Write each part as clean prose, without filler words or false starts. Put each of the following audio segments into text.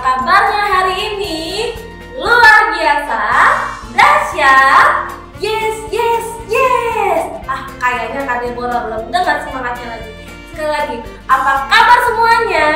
kabarnya hari ini? Luar biasa, dahsyat, yes, yes, yes. Kayaknya Kak Deborah belum dengar semangatnya lagi. Sekali lagi, apa kabar semuanya?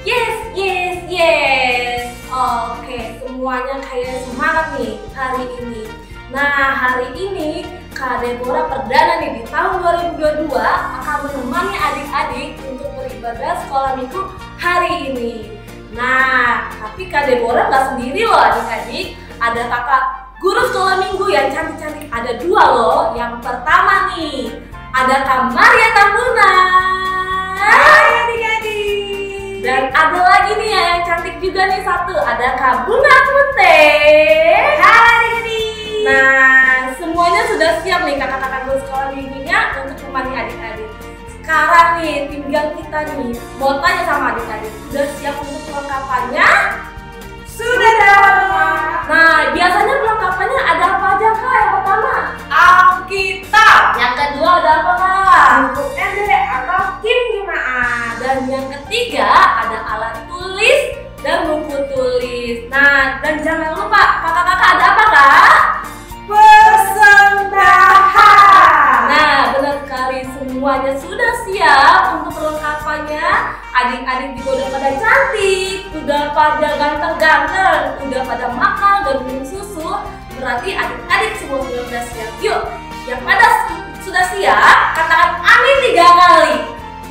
Yes, yes, yes. Oke, semuanya kayak semangat nih hari ini. Nah, hari ini Kak Deborah perdana nih di tahun 2022 akan menemani adik-adik untuk beribadah sekolah minggu hari ini. Nah, tapi Kak Deborah nggak sendiri loh adik-adik. Ada kakak guru sekolah minggu yang cantik-cantik. Ada dua loh. Yang pertama nih, ada Kak Maria Tambuna. Hai adik-adik. Dan ada lagi nih yang cantik juga nih satu. Ada Kak Bunga Putih. Hai adik-adik. Nah, semuanya sudah siap nih kakak-kakak guru sekolah minggunya untuk menemani adik-adik. Sekarang nih tinggal kita nih mau tanya sama adik-adik, sudah siap untuk perlengkapannya? Sudah dong. Nah, biasanya perlengkapannya ada apa aja Kak? Yang pertama Alkitab. yang kedua ada apa Kak? Buku MD atau Kim Jumaat. Dan yang ketiga ada alat tulis dan buku tulis. Nah, dan jangan lupa kakak-kakak ada apa Kak? Persembahan. Nah, benar sekali, semuanya sudah siap untuk perlengkapannya. Adik-adik juga udah pada cantik, udah pada ganteng-ganteng, udah pada makan dan minum susu. Berarti adik-adik semua sudah siap. Yuk, yang pada sudah siap, katakan amin 3 kali.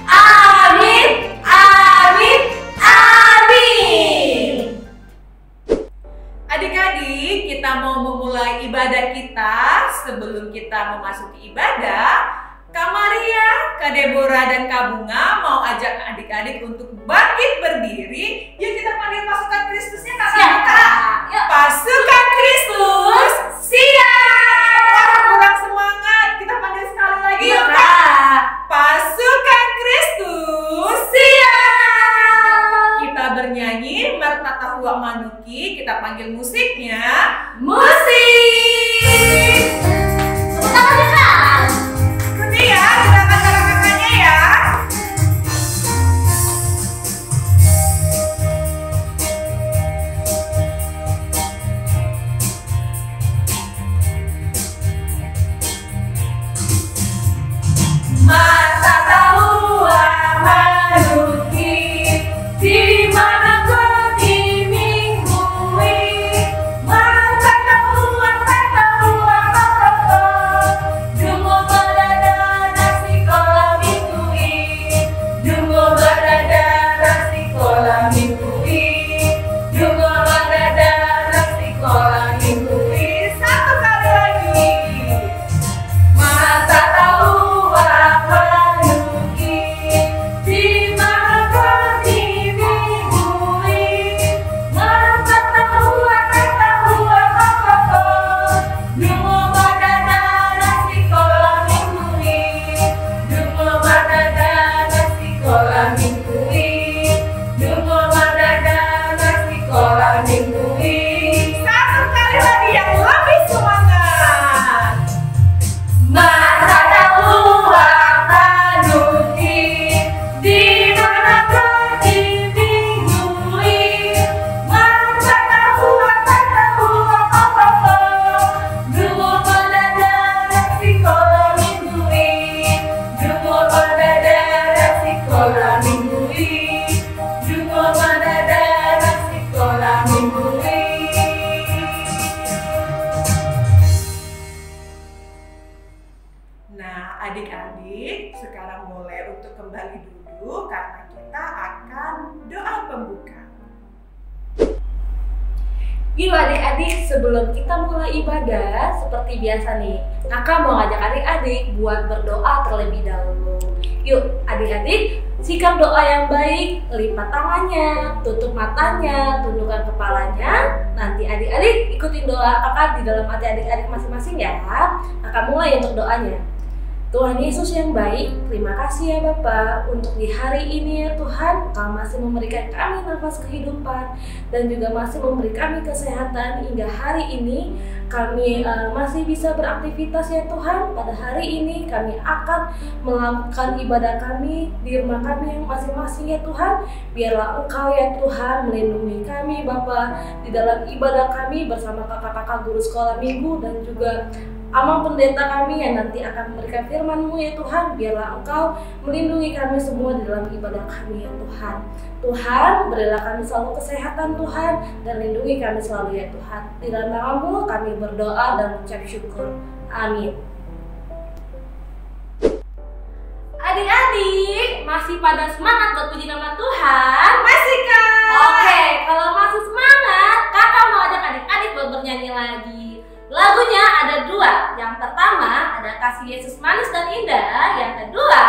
Amin, amin, amin. Adik-adik, kita mau memulai ibadah kita. Sebelum kita memasuki ibadah, Kak Maria, Kak Deborah, dan Kak Bunga mau ajak adik-adik untuk bangkit berdiri. Yuk kita panggil pasukan Kristusnya Kak. Yuk. Pasukan Kristus, siap. Wah, kurang semangat. Kita panggil sekali lagi yuk Kak. Pasukan Kristus, siap. Kita bernyanyi Martatahua Manuki. Kita panggil musiknya. Musik. Tepuk tangannya Kak. Ikuti ya, gerakan kakak-kakaknya ya. Martatahua Manuki, di mana kau diminggui? Martatahua Dungo badada nasi kola minggui. Dungo badada nasi kola minggui. Dungo badada nasi kola minggui. Satu kali lagi. Martatahua Manuki, di mana kau diminggui? Martatahua Dungo badada nasi kola minggui. Dungo badada nasi kola minggui. Dungo badada nasi kola minggui. Satu kali lagi yang lebih semangat. Martatahua Manuki, di mana kau diminggui? Martatahua Dungo badada nasi kola minggui. Dungo badada nasi kola minggui. Dungo badada nasi kola minggui. Nah, adik-adik, sekarang boleh untuk kembali duduk karena kita akan doa pembuka. Yuk adik-adik, sebelum kita mulai ibadah, seperti biasa nih, kakak mau ngajak adik-adik buat berdoa terlebih dahulu. Yuk adik-adik, sikap doa yang baik, lipat tangannya, tutup matanya, tundukkan kepalanya. Nanti adik-adik ikutin doa kakak di dalam hati adik-adik masing-masing ya. Kakak mulai untuk doanya. Tuhan Yesus yang baik, terima kasih ya Bapa untuk di hari ini ya Tuhan, Kau masih memberikan kami nafas kehidupan dan juga masih memberi kami kesehatan hingga hari ini. kami masih bisa beraktivitas ya Tuhan. Pada hari ini kami akan melakukan ibadah kami di rumah kami yang masing-masing ya Tuhan. Biarlah Engkau ya Tuhan melindungi kami Bapa di dalam ibadah kami bersama kakak-kakak guru sekolah minggu dan juga Amang pendeta kami yang nanti akan memberikan firman-Mu ya Tuhan. Biarlah Engkau melindungi kami semua di dalam ibadah kami ya Tuhan. Tuhan, berilah kami selalu kesehatan Tuhan, dan lindungi kami selalu ya Tuhan. Di dalam nama-Mu kami berdoa dan mengucap syukur. Amin. Adik-adik, masih pada semangat buat puji nama Tuhan? Masih Kak? Oke, kalau masih semangat, kakak mau ajak adik-adik buat bernyanyi lagi. Lagunya ada dua. Yang pertama ada Kasih Yesus Manis dan Indah. Yang kedua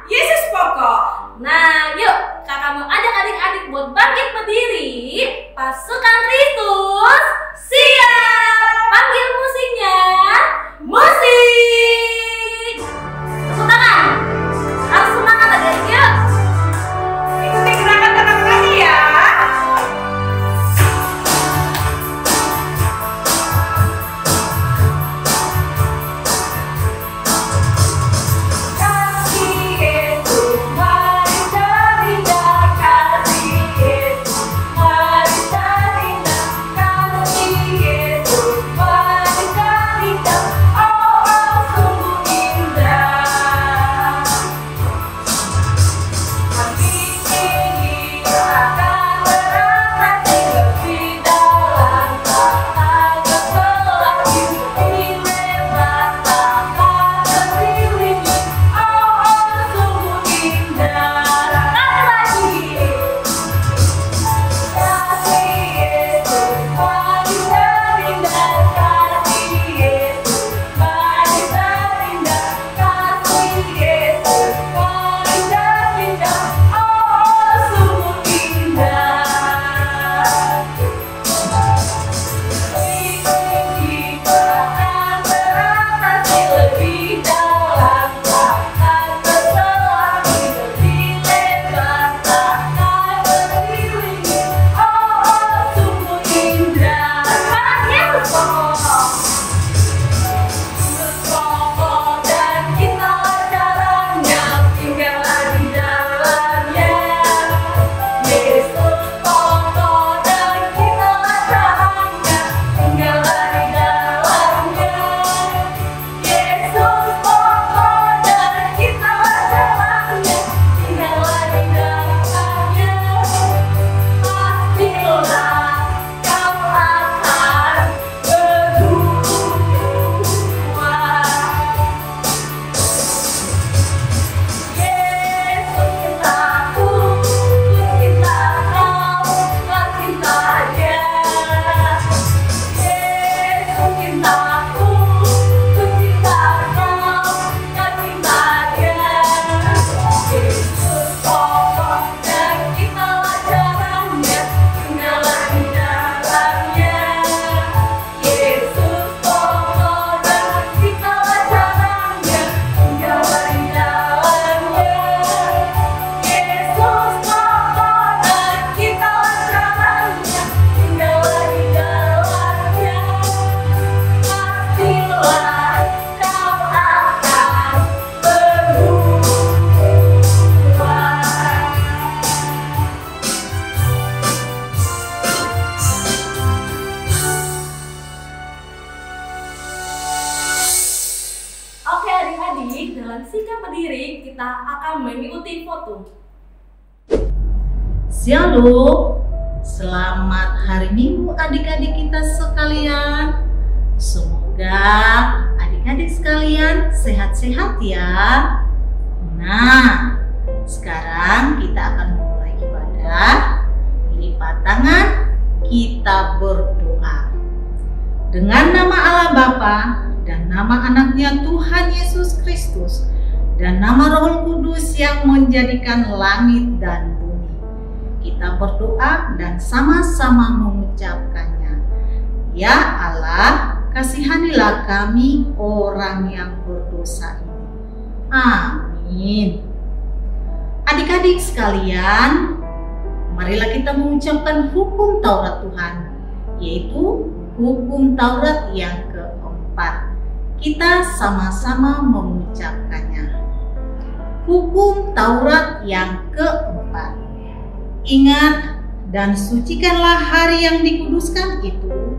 Yesus Pokok. Nah yuk, kakak mau ajak adik-adik buat bangkit berdiri. Pasukan Kristus siap. Panggil musiknya. Musik. Tepuk tangan. Harus semangat adik-adik yuk. Ikuti gerakan tangan kaki ya. Dalam sikap berdiri, kita akan mengikuti foto. Shalom, selamat hari Minggu adik-adik kita sekalian. Semoga adik-adik sekalian sehat-sehat ya. Nah, sekarang kita akan mulai ibadah. Lipat tangan, kita berdoa. Dengan nama Allah Bapa dan nama anaknya Tuhan Yesus Kristus dan nama Roh Kudus yang menjadikan langit dan bumi, kita berdoa dan sama-sama mengucapkannya. Ya Allah, kasihanilah kami orang yang berdosa ini. Amin. Adik-adik sekalian, marilah kita mengucapkan hukum Taurat Tuhan, yaitu hukum Taurat yang keempat. Kita sama-sama mengucapkannya. Hukum Taurat yang keempat. Ingat dan sucikanlah hari yang dikuduskan itu.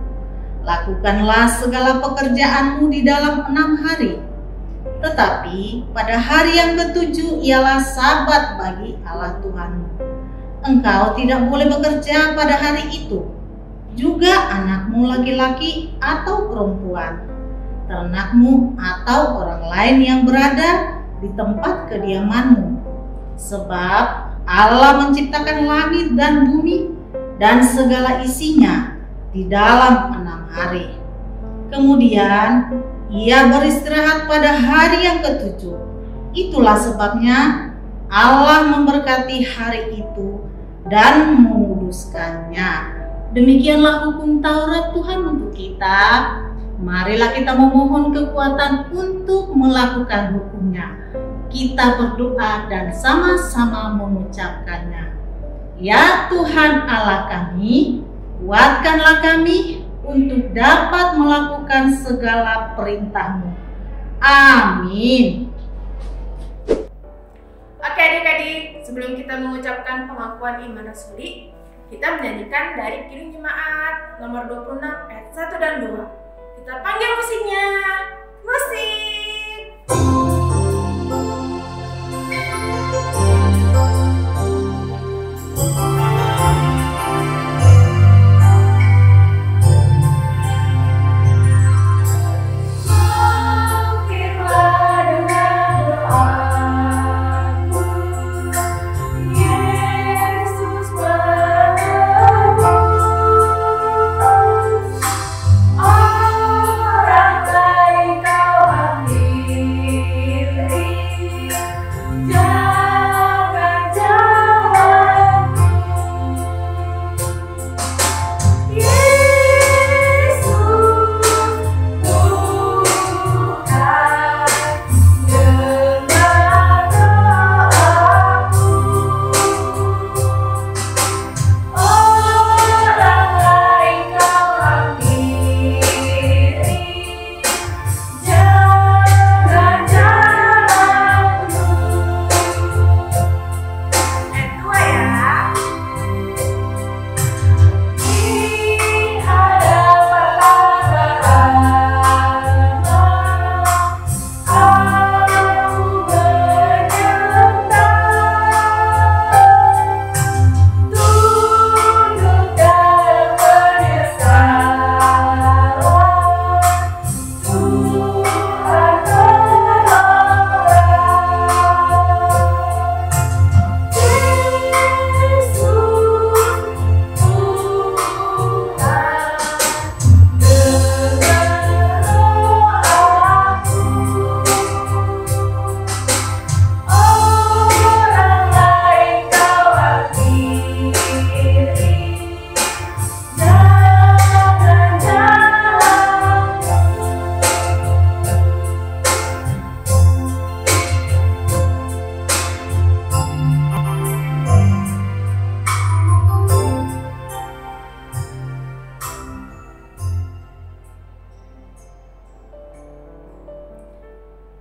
Lakukanlah segala pekerjaanmu di dalam 6 hari. Tetapi pada hari yang ketujuh ialah Sabat bagi Allah Tuhanmu. Engkau tidak boleh bekerja pada hari itu. Juga anakmu laki-laki atau perempuan, ternakmu atau orang lain yang berada di tempat kediamanmu. Sebab Allah menciptakan langit dan bumi dan segala isinya di dalam 6 hari. Kemudian Ia beristirahat pada hari yang ketujuh. Itulah sebabnya Allah memberkati hari itu dan menguduskannya. Demikianlah hukum Taurat Tuhan untuk kita. Marilah kita memohon kekuatan untuk melakukan hukumnya. Kita berdoa dan sama-sama mengucapkannya. Ya Tuhan Allah kami, kuatkanlah kami untuk dapat melakukan segala perintah-Mu. Amin. Oke adik-adik, sebelum kita mengucapkan pengakuan iman rasuli, kita menyanyikan dari Kidung Jemaat nomor 26 ayat 1 dan 2. Kita panggil musiknya. Musik!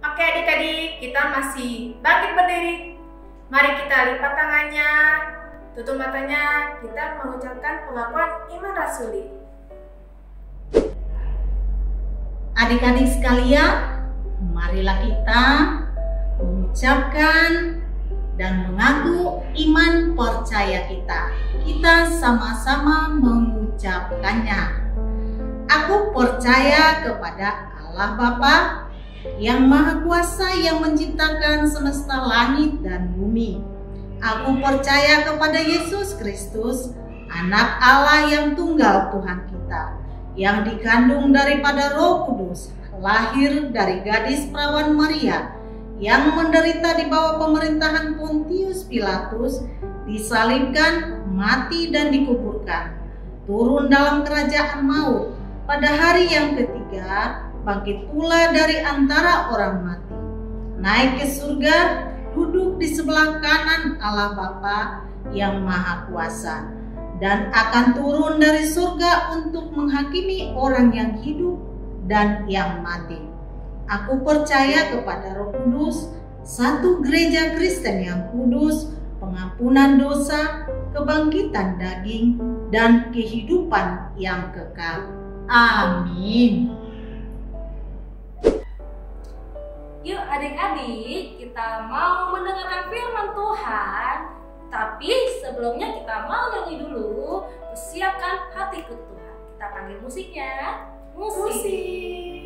Oke adik-adik, kita masih bangkit berdiri. Mari kita lipat tangannya, tutup matanya, kita mengucapkan pengakuan iman rasuli. Adik-adik sekalian, marilah kita mengucapkan dan mengaku iman percaya kita. Kita sama-sama mengucapkannya. Aku percaya kepada Allah Bapa yang Maha Kuasa yang menciptakan semesta langit dan bumi. Aku percaya kepada Yesus Kristus, Anak Allah yang tunggal Tuhan kita, yang dikandung daripada Roh Kudus, lahir dari gadis perawan Maria, yang menderita di bawah pemerintahan Pontius Pilatus, disalibkan, mati dan dikuburkan, turun dalam kerajaan maut, pada hari yang ketiga bangkit pula dari antara orang mati, naik ke surga, duduk di sebelah kanan Allah Bapa yang Maha Kuasa. dan akan turun dari surga untuk menghakimi orang yang hidup dan yang mati. Aku percaya kepada Roh Kudus, satu gereja Kristen yang kudus, pengampunan dosa, kebangkitan daging, dan kehidupan yang kekal. Amin. Yuk adik-adik, kita mau mendengarkan firman Tuhan. Tapi sebelumnya kita mau nyanyi dulu. Persiapkan hatiku Tuhan. Kita panggil musiknya. Musik.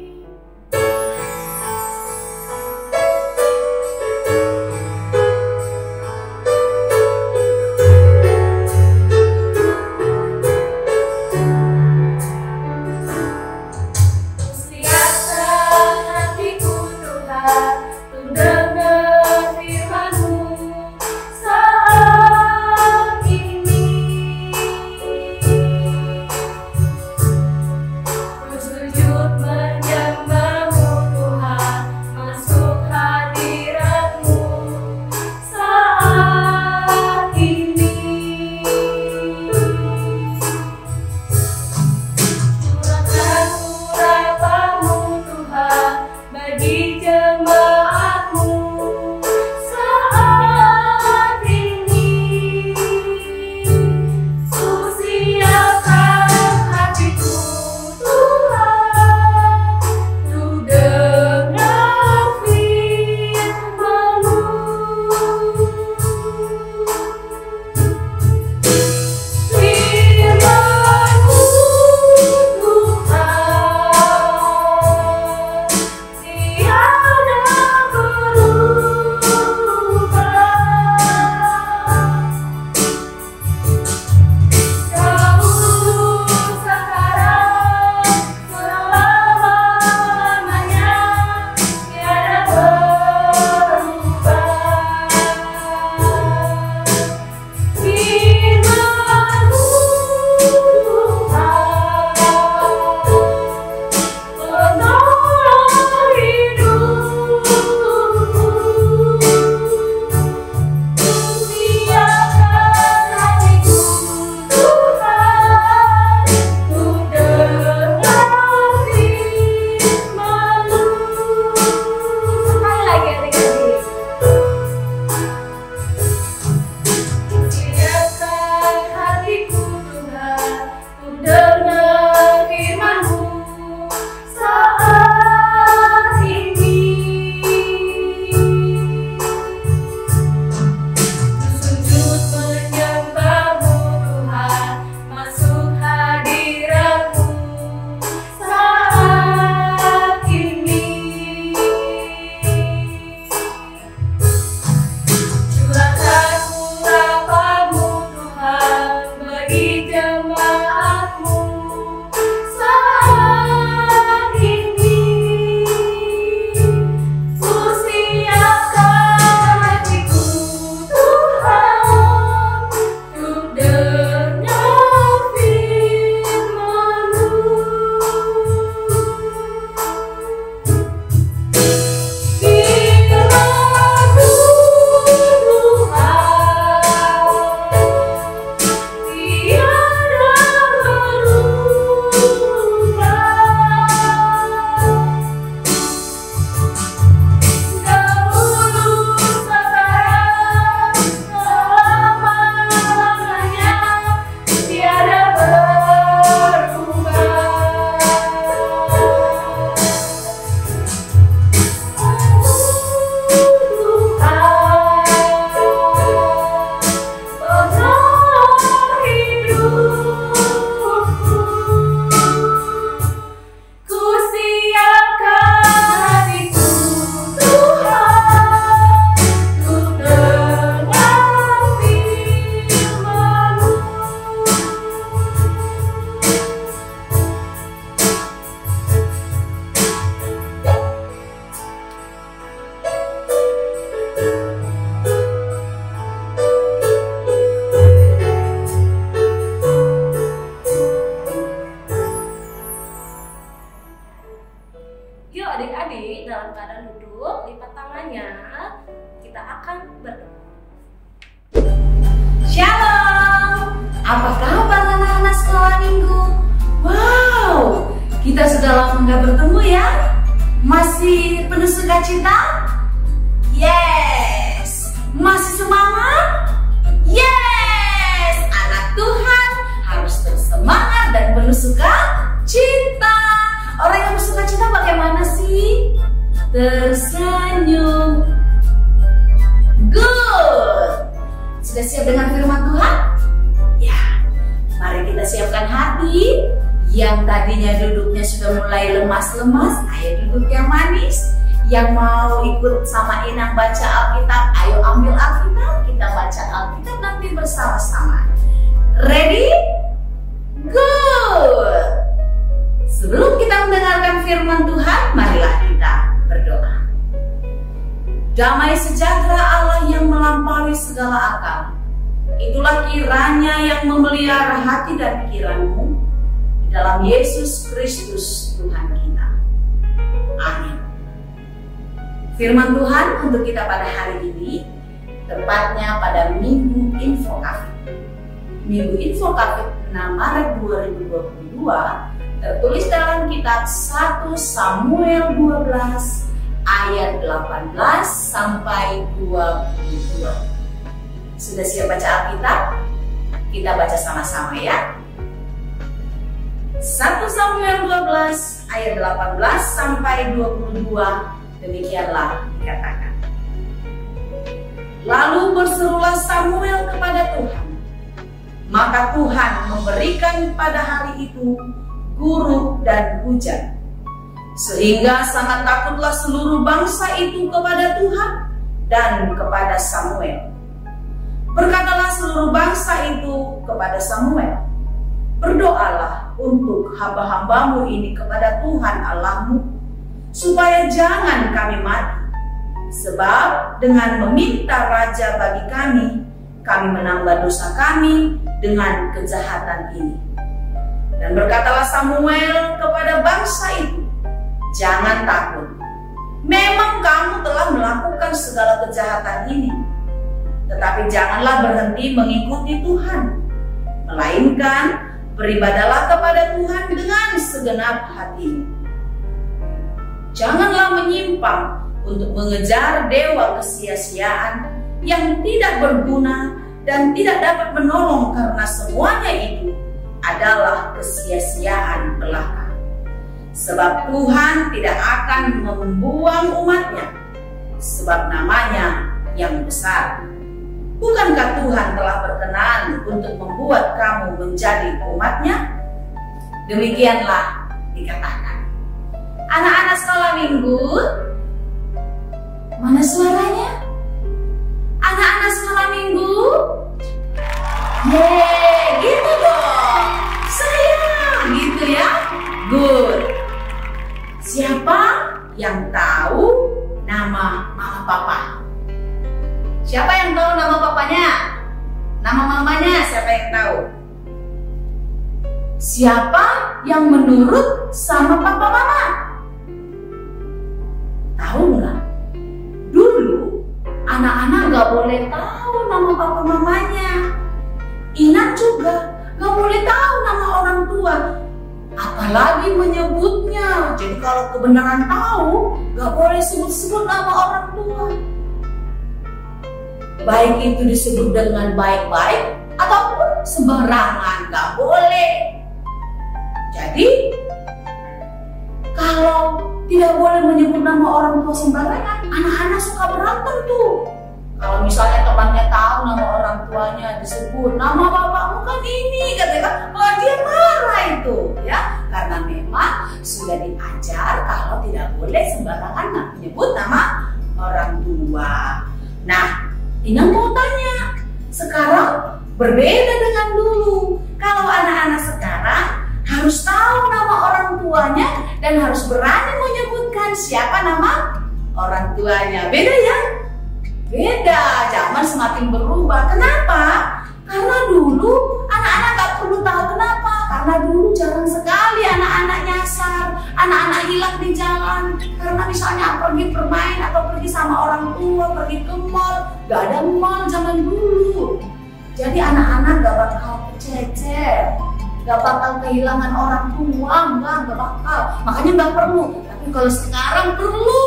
Shalom. Apa kabar anak-anak sekolah minggu? Wow, kita sudah lama nggak bertemu ya? Masih penuh sukacita? Yes! Masih semangat? Yes! Anak Tuhan harus bersemangat dan penuh sukacita. Orang yang bersukacita bagaimana sih? Tersenyum. Good! Sudah siap dengan firman Tuhan? Ya, mari kita siapkan hati. Yang tadinya duduknya sudah mulai lemas-lemas, ayo duduk yang manis. Yang mau ikut sama Inang baca Alkitab, ayo ambil Alkitab, kita baca Alkitab nanti bersama-sama. Ready? Good! Sebelum kita mendengarkan firman Tuhan, marilah kita berdoa. Damai sejahtera Allah yang melampaui segala akal, itulah kiranya yang memelihara hati dan pikiranmu di dalam Yesus Kristus Tuhan kita. Amin. Firman Tuhan untuk kita pada hari ini, tepatnya pada Minggu Info Cafe. Minggu Info Cafe 6 Maret 2022 tertulis dalam kitab 1 Samuel 12 ayat 18 sampai 22. Sudah siap baca Alkitab? Kita baca sama-sama ya. 1 Samuel 12 ayat 18 sampai 22, demikianlah dikatakan. Lalu berserulah Samuel kepada Tuhan. Maka Tuhan memberikan pada hari itu guruk dan hujan, sehingga sangat takutlah seluruh bangsa itu kepada Tuhan dan kepada Samuel. Berkatalah seluruh bangsa itu kepada Samuel, berdoalah untuk hamba-hambamu ini kepada Tuhan Allahmu, supaya jangan kami mati. Sebab dengan meminta raja bagi kami menambah dosa kami dengan kejahatan ini. Dan berkatalah Samuel kepada bangsa itu, jangan takut. Memang kamu telah melakukan segala kejahatan ini, tetapi janganlah berhenti mengikuti Tuhan, melainkan beribadalah kepada Tuhan dengan segenap hatimu. Janganlah menyimpang untuk mengejar dewa kesia-siaan yang tidak berguna dan tidak dapat menolong, karena semuanya itu adalah kesia-siaan belaka. Sebab Tuhan tidak akan membuang umatnya, sebab namanya yang besar. Bukankah Tuhan telah berkenan untuk membuat kamu menjadi umatnya? Demikianlah dikatakan. Anak-anak sekolah minggu, mana suaranya? Anak-anak sekolah minggu? Yeay, gitu dong. Sayang, gitu ya. Good. Siapa yang tahu nama mama papa? Siapa yang tahu nama papanya? Nama mamanya siapa yang tahu? Siapa yang menurut sama papa mama? Tahu nggak? Dulu anak-anak nggak boleh tahu nama papa mamanya. Inang juga nggak boleh tahu nama orang tua, apalagi menyebutnya. Jadi kalau kebenaran tahu, nggak boleh sebut-sebut nama orang tua. Baik itu disebut dengan baik-baik ataupun sembarangan, nggak boleh. Jadi kalau tidak boleh menyebut nama orang tua sembarangan, anak-anak suka berantem tuh. Kalau misalnya temannya tahu nama orang tuanya disebut, nama bapakmu kan ini, katanya, oh dia marah itu, ya. Karena memang sudah diajar kalau tidak boleh sembarangan menyebut nama orang tua. Nah, Inang mau tanya, sekarang berbeda dengan dulu. Kalau anak-anak sekarang harus tahu nama orang tuanya dan harus berani menyebutkan siapa nama orang tuanya. Beda ya? Beda, zaman semakin berubah. Kenapa? Karena dulu anak-anak gak perlu tahu kenapa. Karena dulu jarang sekali anak-anak nyasar, anak-anak hilang di jalan. Karena misalnya pergi bermain atau pergi sama orang tua, pergi ke mall. Gak ada mall zaman dulu. Jadi anak-anak gak bakal kececer, gak bakal kehilangan orang tua, enggak bakal. Makanya gak perlu. Tapi kalau sekarang perlu,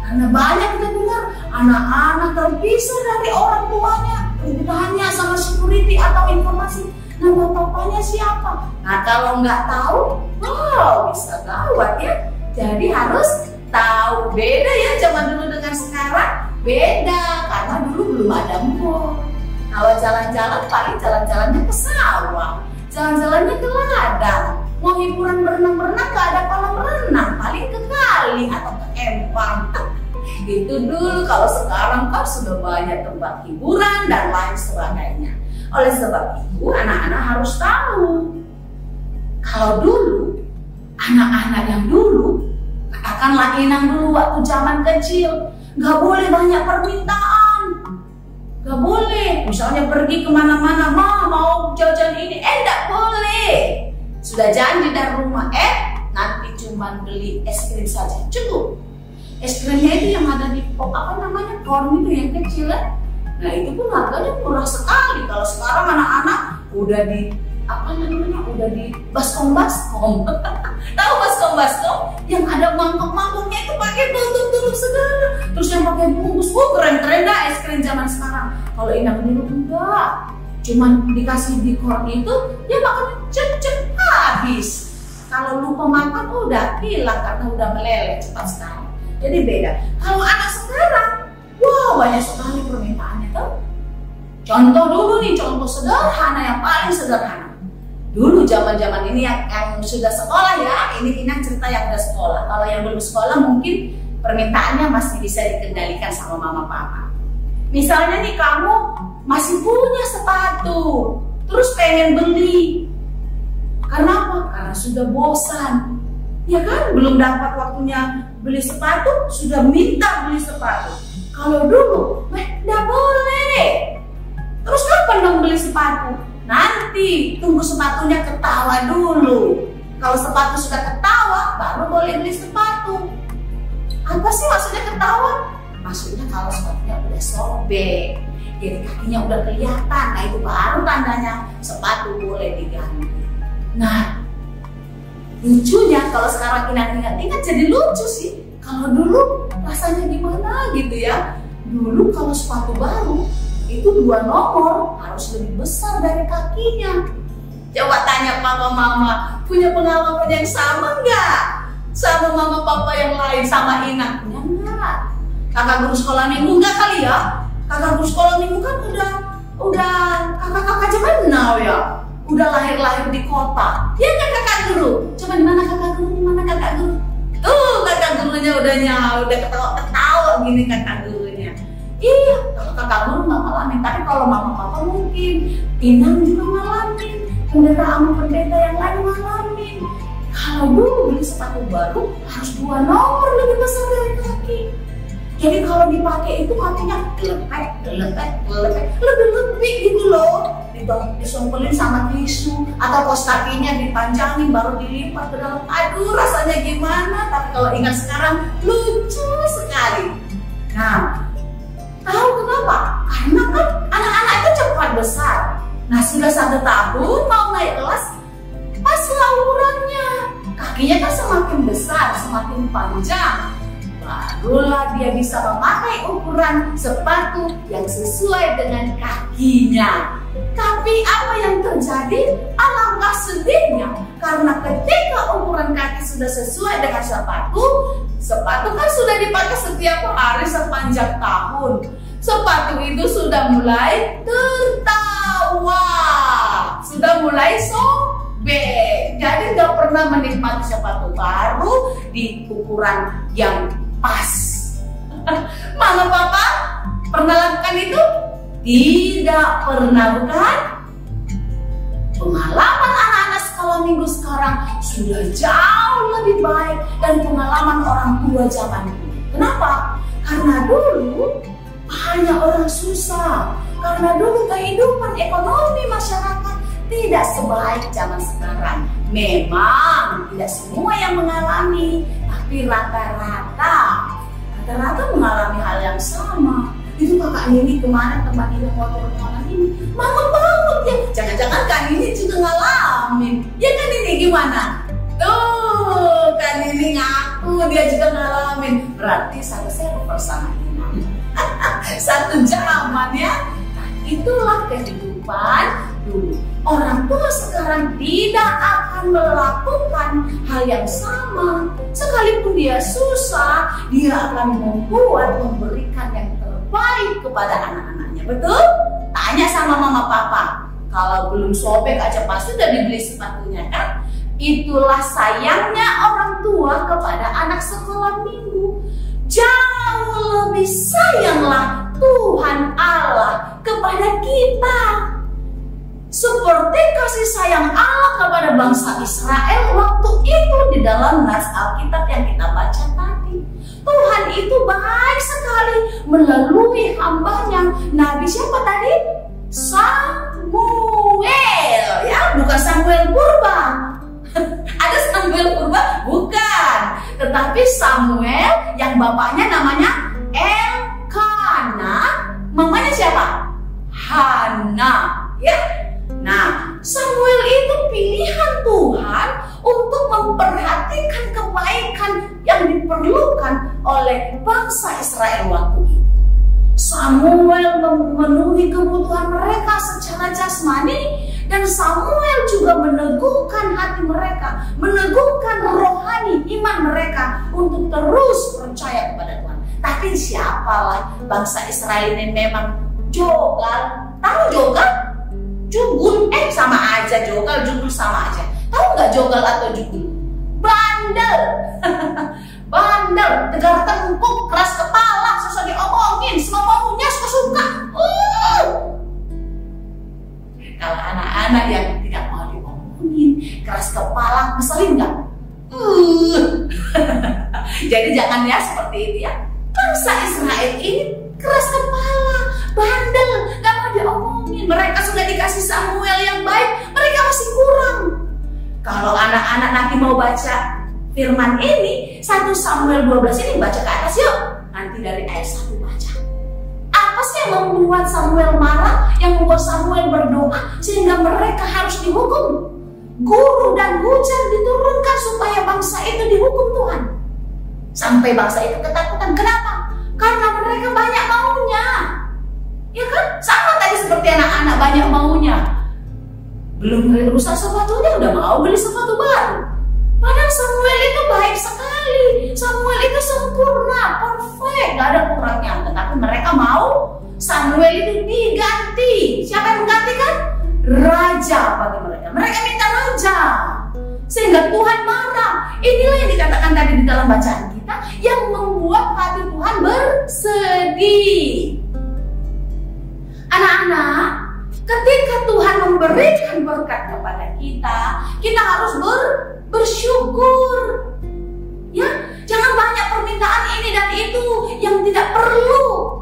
karena banyak kita dengar anak-anak terpisah dari orang tuanya, ditanya sama security atau informasi nama papanya siapa. Nah kalau nggak tahu, wow bisa gawat ya. Jadi harus tahu. Beda ya zaman dulu dengan sekarang, beda karena dulu belum ada mall. Kalau jalan-jalan paling jalan-jalannya ke sawah, jalan-jalannya ke ladang. Mau hiburan berenang-berenang nggak ada kolam renang, paling ke kali atau ke empang. Itu dulu. Kalau sekarang kan sudah banyak tempat hiburan dan lain sebagainya. Oleh sebab itu anak-anak harus tahu. Kalau dulu anak-anak yang dulu, katakanlah Inang dulu waktu zaman kecil, nggak boleh banyak permintaan, nggak boleh. Misalnya pergi kemana-mana, mau jajan ini, nggak boleh. Sudah janji dari rumah, nanti cuma beli es krim saja, cukup. Es krimnya itu yang ada di korn itu yang kecil ya. Nah itu pun harganya murah sekali. Kalau sekarang anak-anak udah di udah di baskom. Tahu baskom yang ada mangkok-mangkoknya itu pakai tutup segala. Terus yang pakai bungkus, keren-keren dah es krim zaman sekarang. Kalau Inang dulu enggak, cuman dikasih di korn itu, dia makan cep habis. Kalau lupa makan udah hilang karena udah meleleh cepat sekali. Jadi beda. Kalau anak sekarang, wow banyak sekali permintaannya tuh. Contoh dulu nih, contoh sederhana yang paling sederhana. Dulu zaman-zaman ini yang sudah sekolah ya, ini Inang cerita yang udah sekolah. Kalau yang belum sekolah mungkin permintaannya masih bisa dikendalikan sama mama papa. Misalnya nih kamu masih punya sepatu, terus pengen beli. Karena apa? Karena sudah bosan. Ya kan, belum dapat waktunya beli sepatu, sudah minta beli sepatu. Kalau dulu, nggak boleh. Terus kapan dong beli sepatu? Nanti tunggu sepatunya ketawa dulu. Kalau sepatu sudah ketawa, baru boleh beli sepatu. Apa sih maksudnya ketawa? Maksudnya kalau sepatunya udah sobek, jadi kakinya udah kelihatan. Nah itu baru tandanya sepatu boleh diganti. Nah lucunya kalau sekarang ingat-ingat jadi lucu sih. Kalau dulu rasanya gimana gitu ya. Dulu kalau sepatu baru itu 2 nomor harus lebih besar dari kakinya. Coba tanya papa mama, punya pengalaman yang sama nggak? Sama mama papa yang lain, sama Inang punya nggak? Kakak guru sekolah minggu nggak kali ya? Kakak guru sekolah minggu kan udah kakak-kakak zaman now ya. Udah lahir-lahir di kota. Ya kan kakak guru? Coba di mana kakak guru? Di mana kakak guru? Tuh kakak gurunya udah ketawa gini kakak gurunya. Iya, kalau kakak guru nggak ngalamin. Tapi kalau mama papa mungkin, Inang juga ngalamin. Pendeta yang lain ngalamin. Kalau dulu beli sepatu baru harus 2 nomor lebih besar dari kaki. Jadi kalau dipakai itu kakinya lepek, lebih gitu loh. Disumpulin sama tisu atau kos kakinya dipanjangin baru dilipat ke dalam. Aduh rasanya gimana? Tapi kalau ingat sekarang lucu sekali. Nah, tahu kenapa? Karena kan anak-anak itu cepat besar. Nah sudah 1 tahun mau naik kelas, pas laurannya kakinya kan semakin besar, semakin panjang. Barulah dia bisa memakai ukuran sepatu yang sesuai dengan kakinya. Tapi apa yang terjadi? Alangkah sedihnya, karena ketika ukuran kaki sudah sesuai dengan sepatu kan sudah dipakai setiap hari sepanjang tahun. Sepatu itu sudah mulai tertawa, sudah mulai sobek. Jadi nggak pernah menikmati sepatu baru di ukuran yang pas. Mama papa pernah lakukan itu? Tidak pernah, bukan? Pengalaman anak-anak sekolah minggu sekarang sudah jauh lebih baik dan pengalaman orang tua zaman dulu. Kenapa? Karena dulu banyak orang susah. Karena dulu kehidupan ekonomi masyarakat tidak sebaik zaman sekarang. Memang tidak semua yang mengalami, tapi rata-rata mengalami hal yang sama. Itu kakak Nini kemarin tempat ini mau turun ini. Mama banget ya. Jangan-jangan Kak Nini juga ngalamin. Ya Kak Nini gimana? Tuh, Kak Nini ngaku dia juga ngalamin. Berarti satu server sama Ina. Satu zaman ya. Nah, itulah kehidupan dulu. Orang tua sekarang tidak akan melakukan hal yang sama. Sekalipun dia susah, dia akan memberikan yang terbaik kepada anak-anaknya. Betul? Tanya sama mama papa. Kalau belum sobek aja pasti udah dibeli sepatunya kan? Itulah sayangnya orang tua kepada anak sekolah minggu. Jauh lebih sayanglah Tuhan Allah kepada kita. Seperti kasih sayang Allah kepada bangsa Israel waktu itu di dalam nas Alkitab yang kita baca tadi. Tuhan itu baik sekali melalui hambanya. Nabi siapa tadi? Samuel, ya, bukan Samuel Purba. Ada Samuel Purba? Bukan. Tetapi Samuel yang bapaknya namanya Elkana, mamanya siapa? Hana, ya. Nah, Samuel itu pilihan Tuhan untuk memperhatikan kebaikan yang diperlukan oleh bangsa Israel waktu itu. Samuel memenuhi kebutuhan mereka secara jasmani, dan Samuel juga meneguhkan hati mereka, meneguhkan rohani iman mereka untuk terus percaya kepada Tuhan. Tapi siapalah bangsa Israel ini memang jogal. Tahu jogal? Jugul, sama aja jogal, jugul sama aja. Tahu nggak jogal atau jugul? Bandel, bandel, tegar tengkuk, keras kepala, susah diomongin, semua maunya suka-suka. Kalau anak-anak yang tidak mau diomongin, keras kepala, ngeselin nggak? Jadi jangan ya seperti itu ya. Bangsa Israel ini keras kepala, bandel, nggak mau diomongin. Mereka sudah dikasih Samuel yang baik, mereka masih kurang. Kalau anak-anak nanti mau baca firman ini, 1 Samuel 12 ini baca ke atas yuk. Nanti dari ayat 1 baca. Apa sih yang membuat Samuel marah, yang membuat Samuel berdoa sehingga mereka harus dihukum? Guru dan hujan diturunkan supaya bangsa itu dihukum Tuhan. Sampai bangsa itu ketakutan. Kenapa? Karena mereka banyak maunya. Ya kan? Sama tadi seperti anak-anak banyak maunya. Belum rusak sepatunya udah mau beli sepatu baru. Padahal Samuel itu baik sekali. Samuel itu sempurna, perfect, gak ada kurangnya. Tetapi mereka mau Samuel itu diganti. Siapa yang menggantikan? Raja bagi mereka. Mereka minta raja. Sehingga Tuhan marah. Inilah yang dikatakan tadi di dalam bacaan kita, yang membuat hati Tuhan bersedih. Anak-anak, ketika Tuhan memberikan berkat kepada kita, kita harus bersyukur. Ya, jangan banyak permintaan ini dan itu yang tidak perlu.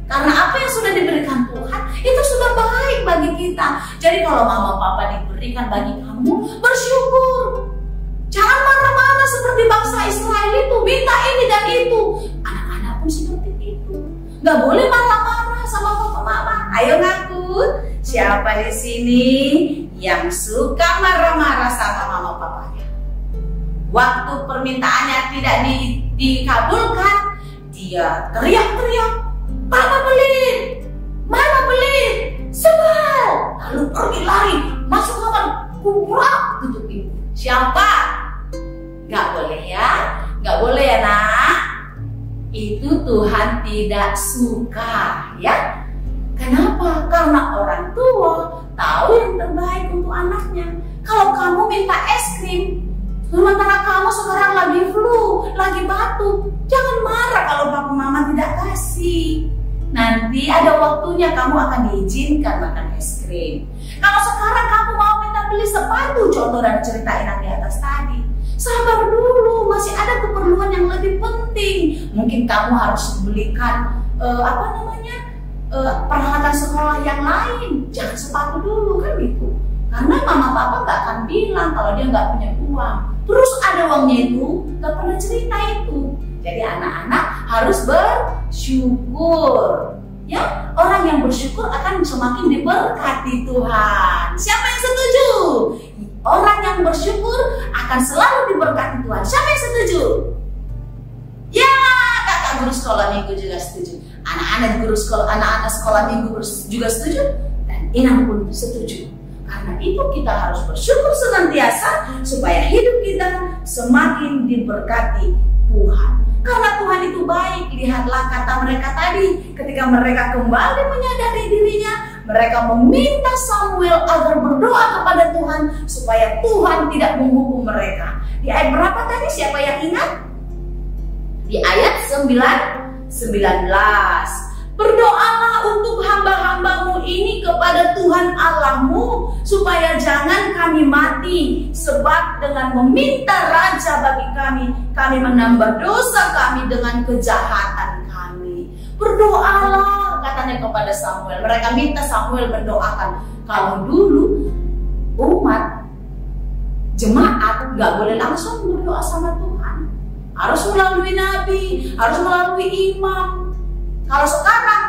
Karena apa yang sudah diberikan Tuhan itu sudah baik bagi kita. Jadi kalau mama papa diberikan bagi kamu, bersyukur. Jangan marah-marah seperti bangsa Israel itu, minta ini dan itu. Anak-anak pun seperti itu. Gak boleh marah-marah sama papa mama. Ayo ngaku, siapa di sini yang suka marah-marah sama mama papanya? Waktu permintaannya tidak dikabulkan, dia teriak-teriak. Papa beli, mama beli, sebel. Lalu pergi lari, masuk kamar, kubrak, tutup pintu. Siapa? Gak boleh ya, gak boleh ya nak. Itu Tuhan tidak suka ya. Kenapa? Karena orang tua tahu yang terbaik untuk anaknya. Kalau kamu minta es krim, sementara kamu sekarang lagi flu, lagi batuk, jangan marah kalau papa mama tidak kasih. Nanti ada waktunya kamu akan diizinkan makan es krim. Kalau sekarang kamu mau minta beli sepatu, contoh dan ceritain yang di atas tadi, sabar dulu, masih ada keperluan yang lebih penting. Mungkin kamu harus belikan peralatan sekolah yang lain. Jangan sepatu dulu kan gitu. Karena mama papa nggak akan bilang kalau dia nggak punya uang. Terus ada uangnya itu, nggak pernah cerita itu. Jadi anak-anak harus bersyukur. Ya, Ya, orang yang bersyukur akan semakin diberkati Tuhan. Siapa yang setuju? Orang yang bersyukur akan selalu diberkati Tuhan. Siapa yang setuju? Ya, kakak guru sekolah minggu juga setuju. Anak-anak sekolah minggu juga setuju. Dan Inang pun setuju. Karena itu kita harus bersyukur senantiasa supaya hidup kita semakin diberkati Tuhan. Karena Tuhan itu baik. Lihatlah kata mereka tadi, ketika mereka kembali menyadari dirinya, mereka meminta Samuel agar berdoa kepada Tuhan supaya Tuhan tidak menghukum mereka. Di ayat berapa tadi? Siapa yang ingat? Di ayat 19. Berdoalah untuk hamba-hambamu ini kepada Tuhan Allahmu supaya jangan kami mati, sebab dengan meminta raja bagi kami menambah dosa kami dengan kejahatan kami. Berdoalah, katanya kepada Samuel. Mereka minta Samuel berdoakan. Kalau dulu umat jemaat nggak boleh langsung berdoa sama Tuhan, harus melalui nabi, harus melalui imam. Kalau sekarang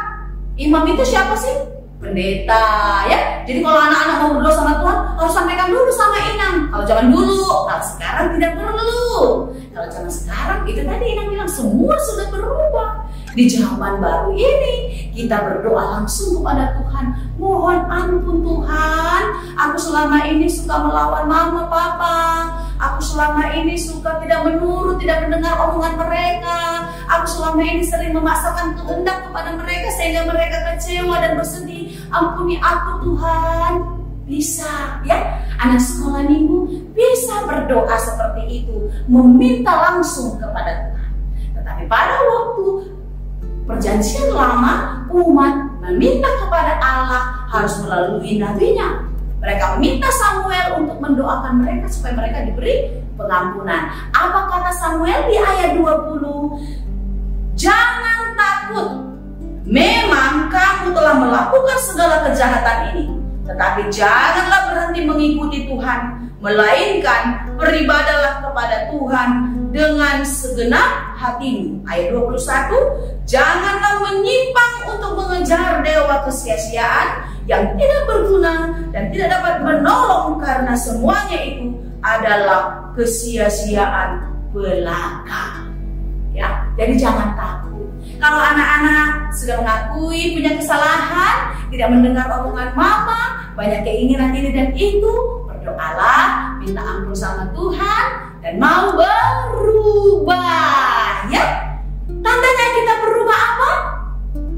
imam itu siapa sih? Pendeta, ya. Jadi kalau anak-anak mau berdoa sama Tuhan harus sampaikan dulu sama Inang. Kalau zaman dulu, kalau sekarang tidak perlu. Kalau zaman sekarang itu tadi Inang bilang semua sudah berubah. Di zaman baru ini kita berdoa langsung kepada Tuhan. Mohon ampun Tuhan, aku selama ini suka melawan mama papa. Aku selama ini suka tidak menurut, tidak mendengar omongan mereka. Aku selama ini sering memaksakan kehendak kepada mereka sehingga mereka kecewa dan bersedih. Ampuni aku Tuhan. Bisa, ya. Anak sekolah minggu bisa berdoa seperti itu, meminta langsung kepada Tuhan. Tetapi pada waktu perjanjian lama, umat meminta kepada Allah harus melalui nabinya. Mereka meminta Samuel untuk mendoakan mereka supaya mereka diberi pengampunan. Apa kata Samuel di ayat 20? Jangan takut, memang kamu telah melakukan segala kejahatan ini, tetapi janganlah berhenti mengikuti Tuhan, melainkan beribadahlah kepada Tuhan dengan segenap hatimu. Ayat 21, janganlah menyimpang untuk mengejar dewa kesia-siaan yang tidak berguna dan tidak dapat menolong, karena semuanya itu adalah kesia-siaan belaka. Ya, jadi jangan takut. Kalau anak-anak sudah mengakui punya kesalahan, tidak mendengar omongan mama, banyak keinginan ini dan itu, berdoalah, minta ampun sama Tuhan dan mau berubah. Ya, tandanya kita berubah apa?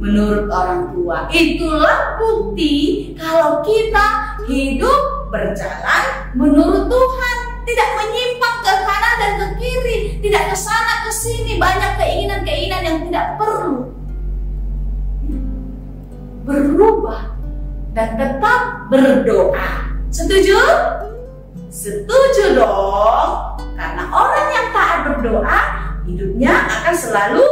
Menurut orang tua. Itulah bukti kalau kita hidup berjalan menurut Tuhan, tidak menyimpang ke kanan dan ke kiri, tidak ke sana ke sini, banyak keinginan-keinginan yang tidak perlu. Berubah dan tetap berdoa. Setuju? Setuju dong. Karena orang yang taat berdoa, hidupnya akan selalu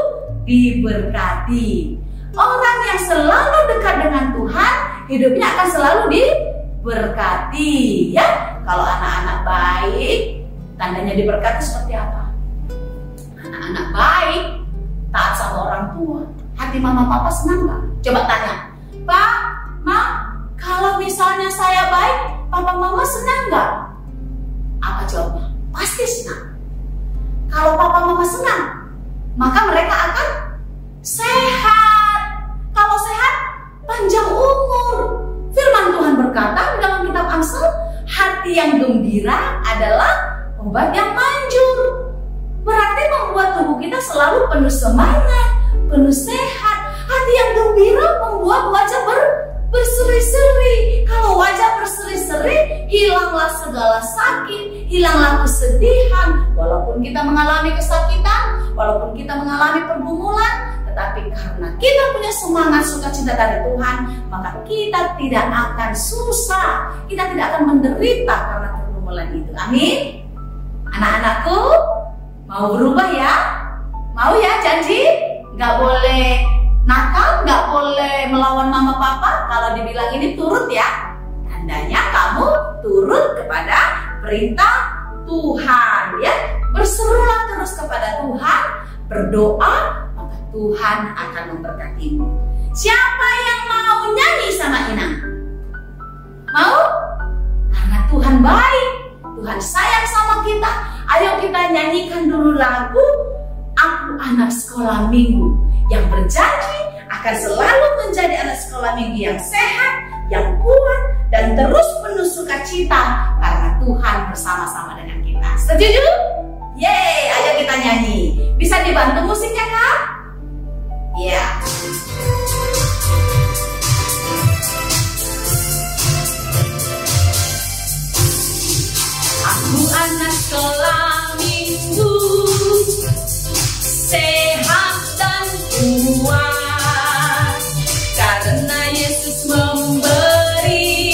diberkati. Orang yang selalu dekat dengan Tuhan, hidupnya akan selalu diberkati. Ya, kalau anak-anak baik, tandanya diberkati seperti apa? Anak-anak baik, taat sama orang tua, hati mama papa senang nggak? Coba tanya, Pak, Ma, kalau misalnya saya baik, papa mama senang nggak? Apa jawabnya? Pasti senang. Kalau papa mama senang, maka mereka akan sehat. Kalau sehat, panjang umur. Firman Tuhan berkata dalam kitab Amsal, hati yang gembira adalah obat yang manjur. Berarti membuat tubuh kita selalu penuh semangat, penuh sehat. Hati yang gembira membuat wajah berseri-seri. Kalau wajah berseri-seri, hilanglah segala sakit, hilanglah kesedihan. Walaupun kita mengalami kesakitan, walaupun kita mengalami pergumulan, tetapi karena kita punya semangat sukacita dari Tuhan, maka kita tidak akan susah, kita tidak akan menderita karena pergumulan itu. Amin. Anak-anakku, mau berubah ya? Mau ya, janji? Gak boleh nakal, gak boleh melawan mama papa. Kalau dibilang ini turut ya, tandanya kamu turut kepada perintah Tuhan ya. Berserulah terus kepada Tuhan, berdoa, maka Tuhan akan memberkatimu. Siapa yang mau nyanyi sama Ina? Mau? Karena Tuhan baik, Tuhan sayang sama kita. Ayo kita nyanyikan dulu lagu Aku Anak Sekolah Minggu yang berjanji akan selalu menjadi anak sekolah minggu yang sehat, yang kuat, dan terus penuh sukacita karena Tuhan bersama-sama dengan kita. Setuju? Yeay, ayo kita nyanyi. Bisa dibantu musiknya, Kak? Ya. Aku anak sekolah minggu, sehat dan kuat, karena Yesus memberi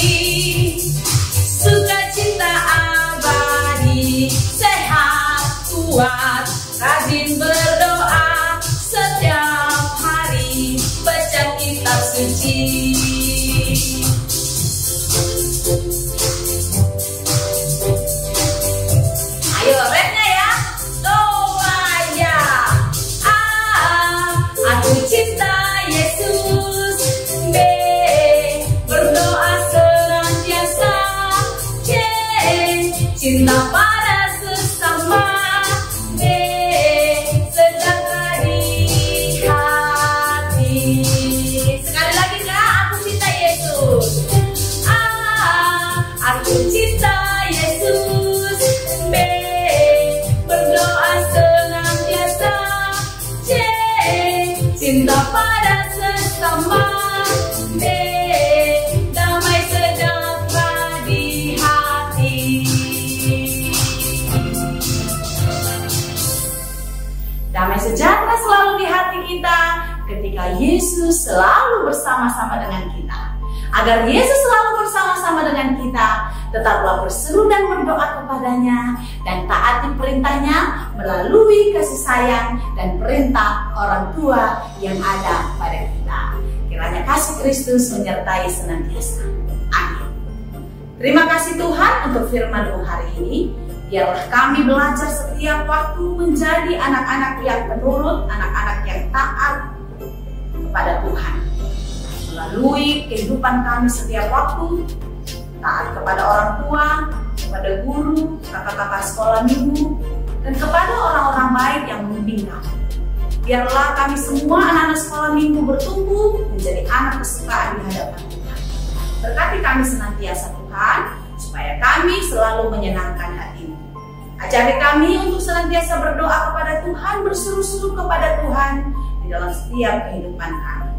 sukacita abadi. Sehat, kuat, rajin berdoa setiap hari, baca kitab suci. Ayo rapnya ya. Doanya. Aku cinta Yesus. B. Berdoa senantiasa. C. Cinta pada sesama. D. Sejahtera di hati. Sekali lagi Kak, aku cinta Yesus. A. Aku cinta Yesus. B. Berdoa senantiasa. C. Cinta pada sesama. D. Damai sejahtera di hati. Damai sejahtera selalu di hati kita ketika Yesus selalu bersama-sama dengan kita. Agar Yesus selalu bersama-sama dengan kita, tetaplah berseru dan berdoa kepadanya dan taati perintahnya melalui kasih sayang dan perintah orang tua yang ada pada kita. Kiranya kasih Kristus menyertai senantiasa. Amin. Terima kasih Tuhan untuk firman-Mu hari ini. Biarlah kami belajar setiap waktu menjadi anak-anak yang penurut, anak-anak yang taat kepada Tuhan. Melalui kehidupan kami setiap waktu, taat kepada orang tua, kepada guru, kakak-kakak sekolah minggu, dan kepada orang-orang baik yang membimbing kami. Biarlah kami semua anak-anak sekolah minggu bertumbuh menjadi anak kesukaan di hadapan Tuhan. Berkati kami senantiasa Tuhan, supaya kami selalu menyenangkan hati-Mu. Ajari kami untuk senantiasa berdoa kepada Tuhan, berseru-seru kepada Tuhan di dalam setiap kehidupan kami.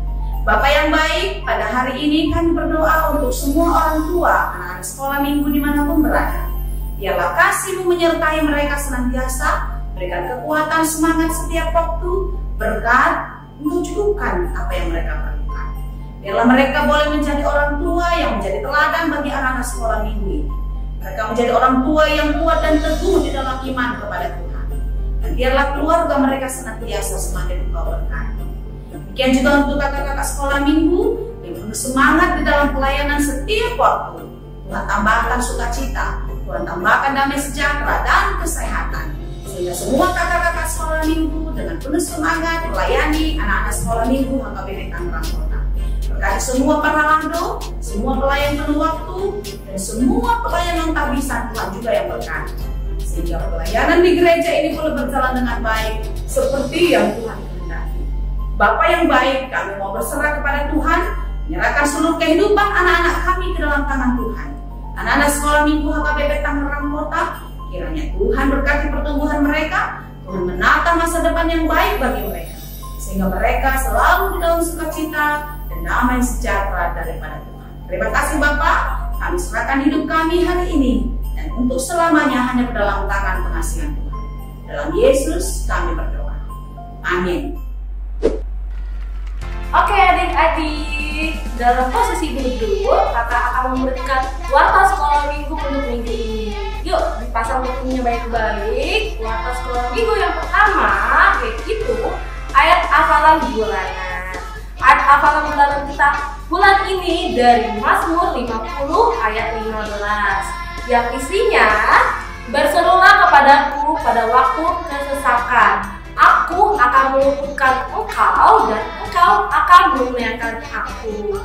Bapak yang baik, pada hari ini kami berdoa untuk semua orang tua, anak-anak sekolah minggu dimanapun berada. Biarlah kasih-Mu menyertai mereka senantiasa, berikan kekuatan semangat setiap waktu, berkat menunjukkan apa yang mereka perlukan. Biarlah mereka boleh menjadi orang tua yang menjadi teladan bagi anak-anak sekolah minggu ini. Mereka menjadi orang tua yang kuat dan teguh di dalam iman kepada Tuhan. Dan biarlah keluarga mereka senantiasa semakin Engkau berkati. Demikian juga untuk kakak-kakak sekolah minggu yang penuh semangat di dalam pelayanan setiap waktu. Tuhan tambahkan sukacita, Tuhan tambahkan damai sejahtera dan kesehatan. Sehingga semua kakak-kakak sekolah minggu dengan penuh semangat melayani anak-anak sekolah minggu HKBP Tangerang Kota. Berkati semua para lando, semua pelayan penuh waktu, dan semua pelayan yang tak bisa Tuhan juga yang berkati. Sehingga pelayanan di gereja ini boleh berjalan dengan baik seperti yang Tuhan kehendaki. Bapa yang baik, kami mau berserah kepada Tuhan, menyerahkan seluruh kehidupan anak-anak kami ke dalam tangan Tuhan. Anak-anak sekolah minggu HKBP Tangerang Kota, kiranya Tuhan berkati pertumbuhan mereka, Tuhan menata masa depan yang baik bagi mereka, sehingga mereka selalu di dalam sukacita dan damai sejahtera daripada Tuhan. Terima kasih Bapa, kami serahkan hidup kami hari ini, dan untuk selamanya hanya ke dalam tangan pengasihan Tuhan. Dalam Yesus kami berdoa. Amin. Oke adik-adik, dalam posisi duduk, kakak akan memberikan warta sekolah minggu untuk minggu ini. Yuk, dipasang bukunya baik-baik. Warta sekolah minggu yang pertama, yaitu ayat hafalan bulanan. Ayat hafalan bulanan kita bulan ini dari Mazmur 50 ayat 15. Yang isinya, berserulah kepadaku pada waktu kesesakan. Aku akan meluputkan engkau dan engkau kau akan memuliakan aku.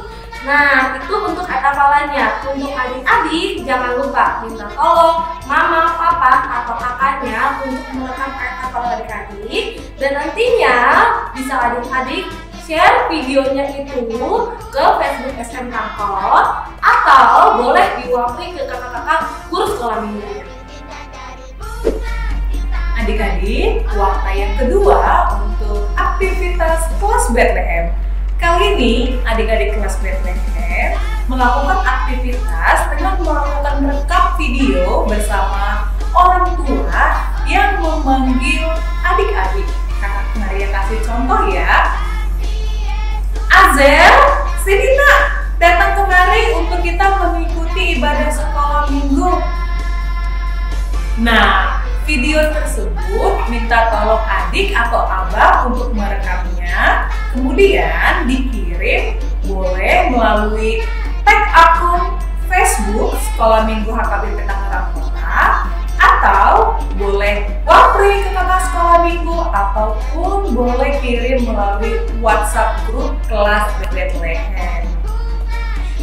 Nah, itu untuk hafalannya. Untuk adik-adik, jangan lupa minta tolong mama, papa, atau kakaknya untuk merekam hafalan adik-adik. Dan nantinya bisa adik-adik share videonya itu ke Facebook SM Kantor, atau boleh diwakili ke kakak-kakak guru sekolah minggu. Adik-adik, waktu yang kedua untuk aktivitas kelas Bethlehem. Kali ini adik-adik kelas Bethlehem melakukan aktivitas dengan melakukan rekam video bersama orang tua yang memanggil adik-adik. Kakak Maria kasih contoh ya. Azel, sini nak, datang kemari untuk kita mengikuti ibadah sekolah minggu. Nah, video tersebut minta tolong adik atau abah untuk merekamnya, kemudian dikirim boleh melalui tag akun Facebook Sekolah Minggu HKBP Tangerang Kota, atau boleh wapri ke kakak sekolah minggu, ataupun boleh kirim melalui WhatsApp grup kelas Bethlehem.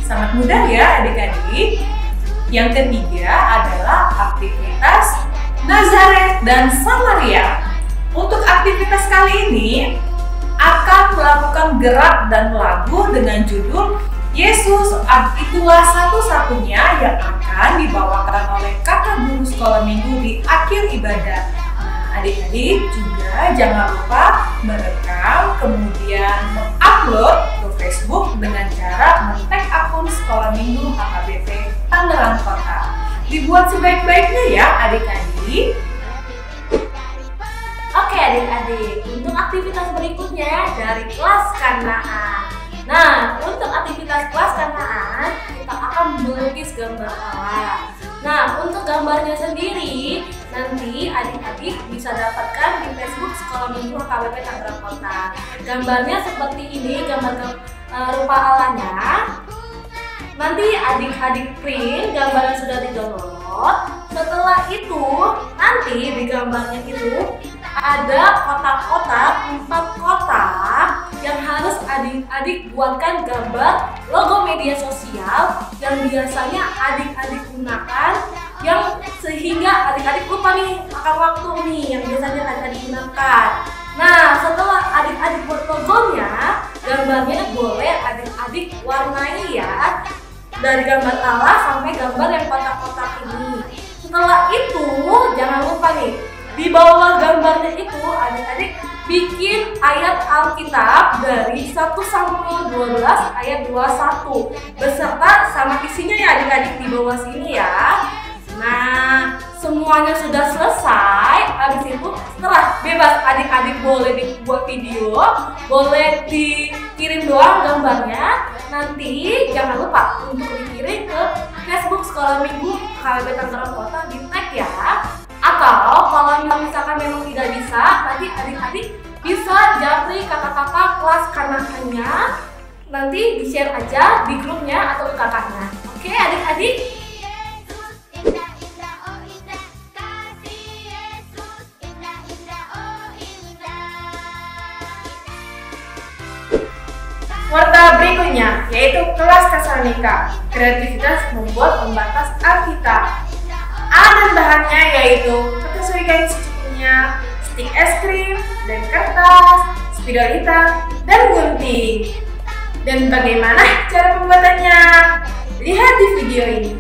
Sangat mudah ya adik-adik. Yang ketiga adalah aktivitas Nazaret dan Samaria. Untuk aktivitas kali ini akan melakukan gerak dan lagu dengan judul Yesus itulah satu-satunya yang akan dibawakan oleh kakak guru sekolah minggu di akhir ibadah. Nah, adik-adik juga jangan lupa merekam kemudian mengupload ke Facebook dengan cara men-tag akun sekolah minggu HKBP Tangerang Kota. Dibuat sebaik-baiknya ya adik-adik. Oke adik-adik, untuk aktivitas berikutnya dari kelas Kanaan. Nah, untuk aktivitas kelas Kanaan, kita akan melukis gambar Allah. Nah, untuk gambarnya sendiri, nanti adik-adik bisa dapatkan di Facebook Sekolah Minggu HKBP Tangerang Kota. Gambarnya seperti ini, gambar rupa Allahnya. Nanti adik-adik print gambar yang sudah di-download. Setelah itu, nanti di gambarnya itu ada kotak-kotak, 4 kotak yang harus adik-adik buatkan gambar logo media sosial yang biasanya adik-adik gunakan, yang sehingga adik-adik lupa nih akan waktu nih yang biasanya adik-adik gunakan. Nah, setelah adik-adik buat logonya, gambarnya boleh adik-adik warnai ya, dari gambar Allah sampai gambar yang kotak-kotak ini. Setelah itu, jangan lupa nih, di bawah gambarnya itu adik-adik bikin ayat Alkitab dari 1 Samuel 12 ayat 21 beserta sama isinya ya adik-adik di bawah sini ya. Nah, semuanya sudah selesai. Habis itu setelah bebas adik-adik boleh dibuat video, boleh dikirim doang gambarnya. Nanti jangan lupa untuk dikirim ke Facebook Sekolah Minggu HKBP Tangerang Kota, di tag ya. Atau kalau misalkan memang tidak bisa, nanti adik-adik bisa japri kakak-kakak kelas Kanannya, nanti di-share aja di grupnya atau ke kakaknya. Oke adik-adik? Warta berikutnya yaitu kelas Tesalonika, kreativitas membuat pembatas Alkitab. Alat dan bahannya yaitu kertas kain secukupnya, stik es krim, dan kertas, spidol hitam, dan gunting. Dan bagaimana cara pembuatannya? Lihat di video ini.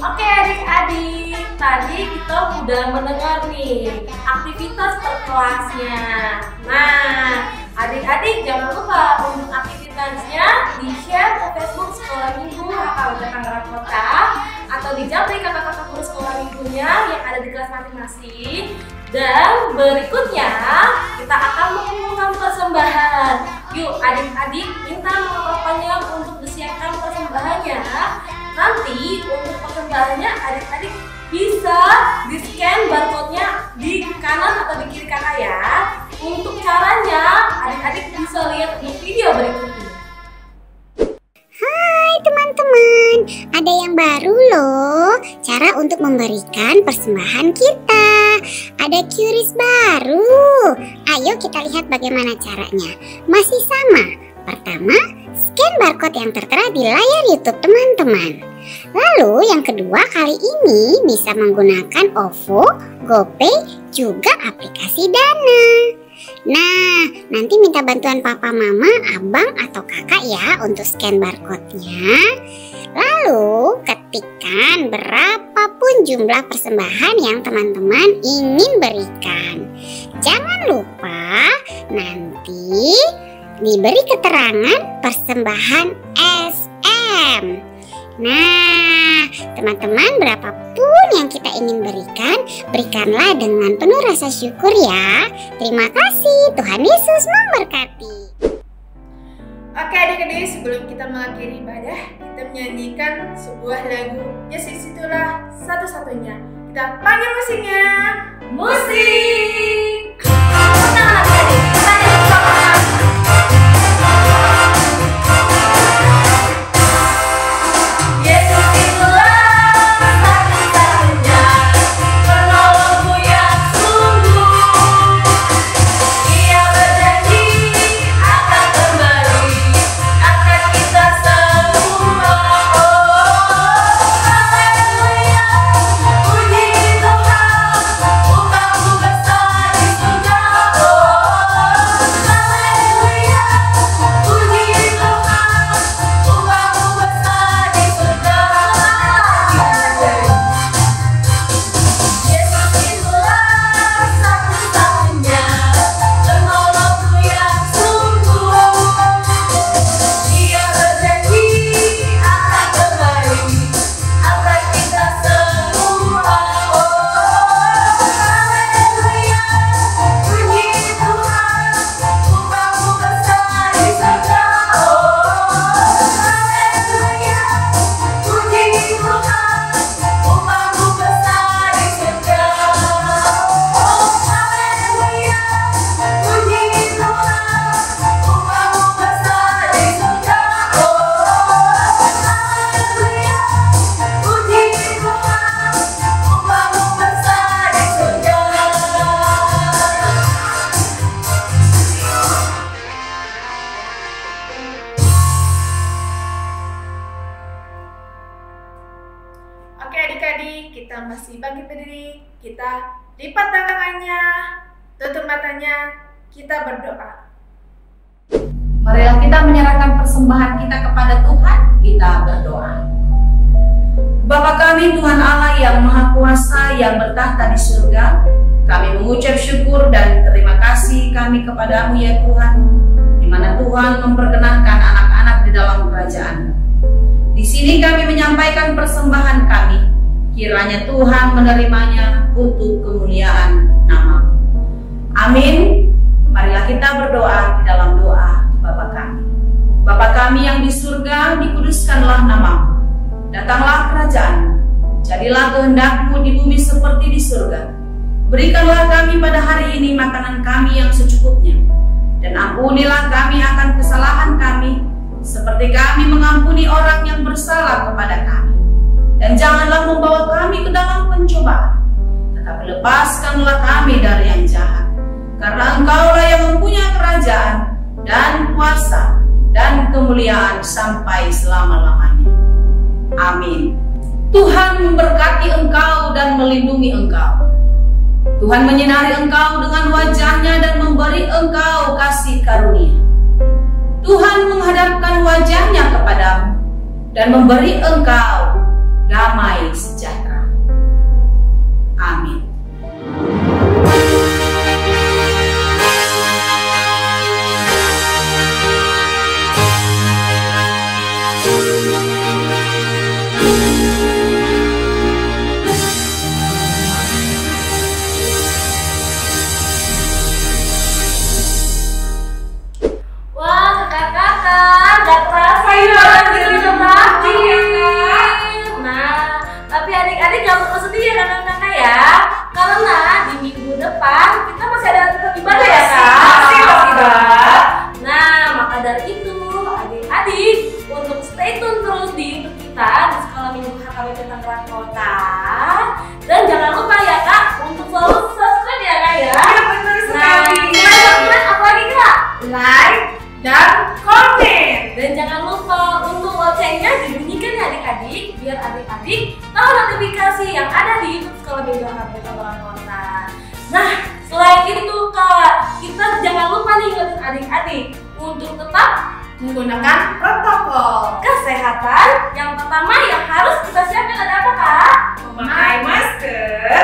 Oke adik-adik, tadi kita udah mendengar nih aktivitas per kelasnya. Nah, adik-adik jangan lupa untuk aktivitasnya di-share ke Facebook Sekolah Minggu HKBP Tangerang Kota, atau dijapri kakak-kakak guru sekolah minggunya yang ada di kelas masing-masing. Dan berikutnya kita akan mengumpulkan persembahan. Yuk adik-adik, minta mama-papanya untuk disiapkan persembahannya. Nanti untuk persembahannya adik-adik bisa di-scan barcode-nya di kanan atau di kiri kakak ya. Untuk caranya adik-adik bisa lihat di video berikutnya. Hai teman-teman, ada yang baru loh, cara untuk memberikan persembahan kita. Ada QRIS baru. Ayo kita lihat bagaimana caranya. Masih sama. Pertama, scan barcode yang tertera di layar YouTube teman-teman. Lalu yang kedua, kali ini bisa menggunakan OVO, GoPay, juga aplikasi Dana. Nah, nanti minta bantuan papa, mama, abang, atau kakak ya untuk scan barcode-nya. Lalu ketikkan berapapun jumlah persembahan yang teman-teman ingin berikan. Jangan lupa nanti diberi keterangan persembahan SM. Nah, teman-teman, berapapun yang kita ingin berikan, berikanlah dengan penuh rasa syukur ya. Terima kasih, Tuhan Yesus memberkati. Oke adik-adik, sebelum kita mengakhiri ibadah, kita menyanyikan sebuah lagu Yesus itulah satu-satunya. Kita panggil musiknya. Musik! Nah adik-adik, kita nyanyi sama-sama. Oke adik-adik, kita masih bangkit berdiri, kita lipat tangannya, tutup matanya, kita berdoa. Marilah kita menyerahkan persembahan kita kepada Tuhan, kita berdoa. Bapa kami Tuhan Allah yang Maha Kuasa yang bertahta di surga, kami mengucap syukur dan terima kasih kami kepadamu ya Tuhan, di mana Tuhan memperkenankan anak-anak di dalam kerajaan. Di sini kami menyampaikan persembahan kami, kiranya Tuhan menerimanya untuk kemuliaan nama. Amin. Marilah kita berdoa di dalam doa Bapa kami. Bapa kami yang di surga, dikuduskanlah namamu. Datanglah kerajaan, jadilah kehendak-Mu di bumi seperti di surga. Berikanlah kami pada hari ini makanan kami yang secukupnya, dan ampunilah kami akan kesalahan kami, seperti kami mengampuni orang yang bersalah kepada kami. Dan janganlah membawa kami ke dalam pencobaan, tetapi lepaskanlah kami dari yang jahat. Karena Engkaulah yang mempunyai kerajaan, dan kuasa, dan kemuliaan sampai selama-lamanya. Amin. Tuhan memberkati engkau dan melindungi engkau. Tuhan menyinari engkau dengan wajah-Nya dan memberi engkau kasih karunia. Tuhan menghadapkan wajah-Nya kepadamu dan memberi engkau damai sejahtera. Amin. KBP Tangerang Kota. Dan jangan lupa ya Kak untuk selalu subscribe ya Kak ya. Ya benar sekali. Nah, selain subscribe apa lagi Kak? Like dan komen. Dan jangan lupa untuk loncengnya dibunyikan ya adik-adik, biar adik-adik tahu notifikasi yang ada di YouTube Sekolah Minggu KBP Tangerang Kota. Nah, selain itu Kak, kita jangan lupa nih ingetin adik-adik untuk tetap Menggunakan protokol. kesehatan. Yang pertama yang harus kita siapkan ada apa Kak? Memakai masker.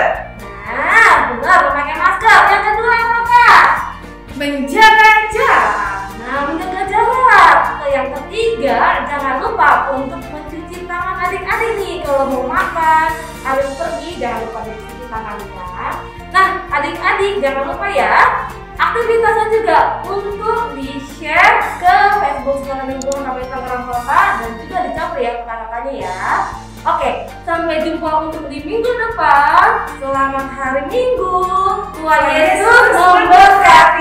Nah, benar, memakai masker. Yang kedua apa Kak? Menjaga jarak. Nah, menjaga jarak. Yang ketiga, jangan lupa untuk mencuci tangan adik-adik nih. Kalau mau makan, habis pergi, jangan lupa mencuci tangannya. Nah, adik-adik jangan lupa ya, aktivitasnya juga untuk di-share ke Facebook Sekolah Minggu KBP Tangerang Kota dan juga dicampur ya kakak-kakaknya ya. Oke, sampai jumpa untuk di minggu depan. Selamat hari Minggu. Tuhan Yesus memberkati.